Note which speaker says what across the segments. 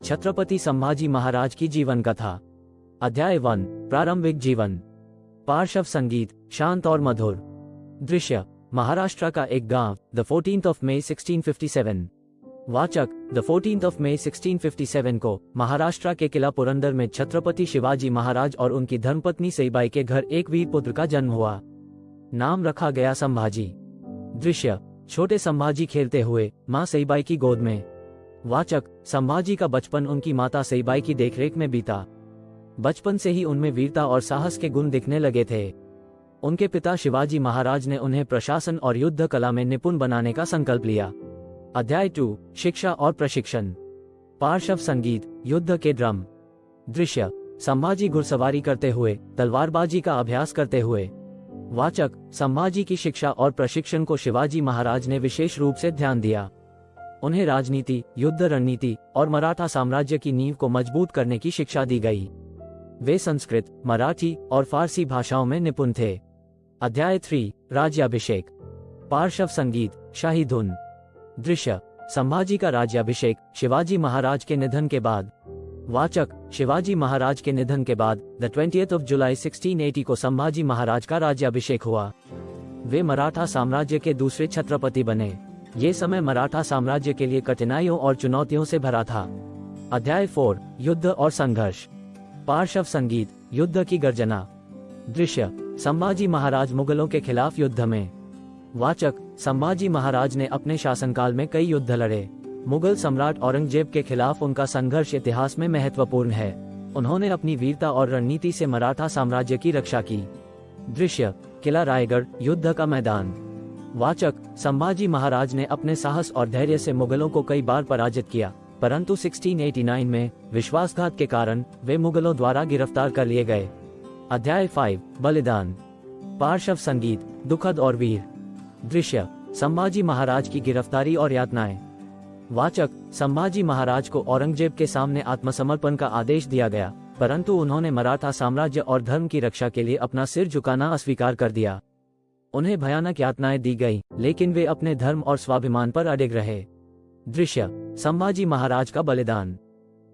Speaker 1: छत्रपति संभाजी महाराज की जीवन कथा। अध्याय 1 प्रारंभिक जीवन। पार्श्व संगीत शांत और मधुर। दृश्य महाराष्ट्र का एक गांव। The 14th of May 1657। वाचक द 14th of May 1657 को महाराष्ट्र के किला पुरंदर में छत्रपति शिवाजी महाराज और उनकी धर्मपत्नी सईबाई के घर एक वीर पुत्र का जन्म हुआ। नाम रखा गया संभाजी। दृश्य छोटे संभाजी खेलते हुए मां सईबाई की गोद में। वाचक संभाजी का बचपन उनकी माता सईबाई की देखरेख में बीता। बचपन से ही उनमें वीरता और साहस के गुण दिखने लगे थे। उनके पिता शिवाजी महाराज ने उन्हें प्रशासन और युद्ध कला में निपुण बनाने का संकल्प लिया। अध्याय 2 शिक्षा और प्रशिक्षण। पार्श्व संगीत युद्ध के ड्रम। दृश्य संभाजी घुड़सवारी करते हुए तलवारबाजी का अभ्यास करते हुए। वाचक संभाजी की शिक्षा और प्रशिक्षण को शिवाजी महाराज ने विशेष रूप से ध्यान दिया। उन्हें राजनीति, युद्ध रणनीति और मराठा साम्राज्य की नींव को मजबूत करने की शिक्षा दी गई। वे संस्कृत, मराठी और फारसी भाषाओं में निपुण थे। अध्याय 3 राज्याभिषेक। पार्श्व संगीत शाही धुन। दृश्य संभाजी का राज्याभिषेक शिवाजी महाराज के निधन के बाद। वाचक शिवाजी महाराज के निधन के बाद द 20th of July 1680 को संभाजी महाराज का राज्याभिषेक हुआ। वे मराठा साम्राज्य के दूसरे छत्रपति बने। ये समय मराठा साम्राज्य के लिए कठिनाइयों और चुनौतियों से भरा था। अध्याय 4 युद्ध और संघर्ष। पार्श्व संगीत युद्ध की गर्जना। दृश्य संभाजी महाराज मुगलों के खिलाफ युद्ध में। वाचक संभाजी महाराज ने अपने शासनकाल में कई युद्ध लड़े। मुगल सम्राट औरंगजेब के खिलाफ उनका संघर्ष इतिहास में महत्वपूर्ण है। उन्होंने अपनी वीरता और रणनीति से मराठा साम्राज्य की रक्षा की। दृश्य किला रायगढ़ युद्ध का मैदान। वाचक संभाजी महाराज ने अपने साहस और धैर्य से मुगलों को कई बार पराजित किया, परंतु 1689 में विश्वासघात के कारण वे मुगलों द्वारा गिरफ्तार कर लिए गए। अध्याय 5 बलिदान। पार्श्व संगीत दुखद और वीर। दृश्य संभाजी महाराज की गिरफ्तारी और यातनाएं। वाचक संभाजी महाराज को औरंगजेब के सामने आत्मसमर्पण का आदेश दिया गया, परंतु उन्होंने मराठा साम्राज्य और धर्म की रक्षा के लिए अपना सिर झुकाना अस्वीकार कर दिया। उन्हें भयानक यातनाएं दी गई, लेकिन वे अपने धर्म और स्वाभिमान पर अडिग रहे। दृश्य संभाजी महाराज का बलिदान।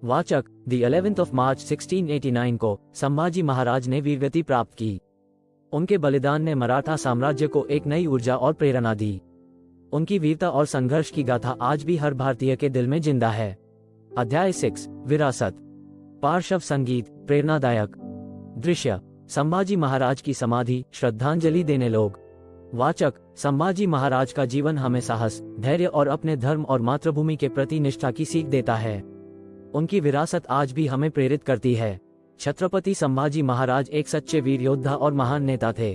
Speaker 1: वाचक द 11th of March 1689 को संभाजी महाराज ने वीरगति प्राप्त की। उनके बलिदान ने मराठा साम्राज्य को एक नई ऊर्जा और प्रेरणा दी। उनकी वीरता और संघर्ष की गाथा आज भी हर भारतीय के दिल में जिंदा है। अध्याय 6 विरासत। पार्श्व संगीत प्रेरणादायक। दृश्य संभाजी महाराज की समाधि श्रद्धांजलि देने लोग। वाचक संभाजी महाराज का जीवन हमें साहस, धैर्य और अपने धर्म और मातृभूमि के प्रति निष्ठा की सीख देता है। उनकी विरासत आज भी हमें प्रेरित करती है। छत्रपति संभाजी महाराज एक सच्चे वीर योद्धा और महान नेता थे।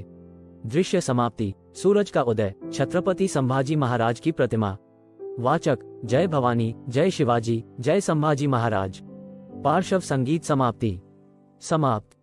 Speaker 1: दृश्य समाप्ति सूरज का उदय छत्रपति संभाजी महाराज की प्रतिमा। वाचक जय भवानी, जय शिवाजी, जय संभाजी महाराज। पार्श्व संगीत समाप्ति समाप्त।